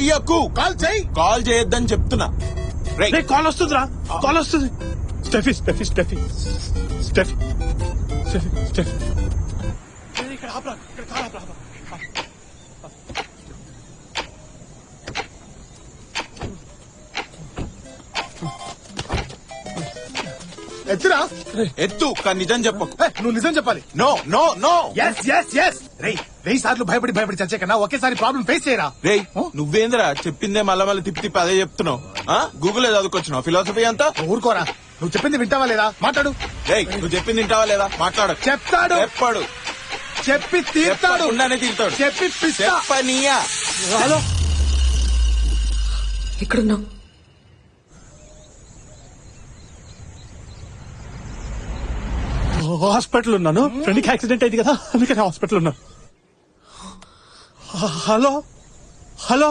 చెయ్యకు. కాల్ చేయొద్దని చెప్తున్నా. కాల్ వస్తుందిరా, కాల్ వస్తుంది. Steffi Steffi Steffi Steffi Steffi Steffi ఇక్కడ ఆపరా, ఇక్కడ కాల్ ఆపరా. ఎత్తురా. ఎత్తు, కానీ నిజం చెప్పకు. నువ్వు నిజం చెప్పాలి. No no no. Yes yes yes. రేయ్ 1000 సార్లు భయపడి చచ్చే కన్నా ఒకేసారి ప్రాబ్లం ఫేస్ చేయరా. రేయ్ నువ్వేంద్రా చెప్పిందే మళ్ళీ తిప్పి తిప్పి అదే చెప్తున్నావు. గూగుల్ చదువుకొచ్చినావు ఫిలాసఫీ అంతా. ఊరుకోరా, నువ్వు చెప్పింది వింటావా లేదా? మాట్లాడు. రేయ్ నువ్వు చెప్పింది తింటావా లేదా? మాట్లాడు. చెప్తాడు. చెప్పాడు. చెప్పి తీర్తాడు. ఉండానే తీరుతాడు. చెప్పి చెప్పనీయా. హలో, ఎక్కడున్నావు? హాస్పిటల్ ఉన్నాను. ఫ్రెండ్కి యాక్సిడెంట్ అయింది కదా, అందుకని హాస్పిటల్ ఉన్నాను. Hello hello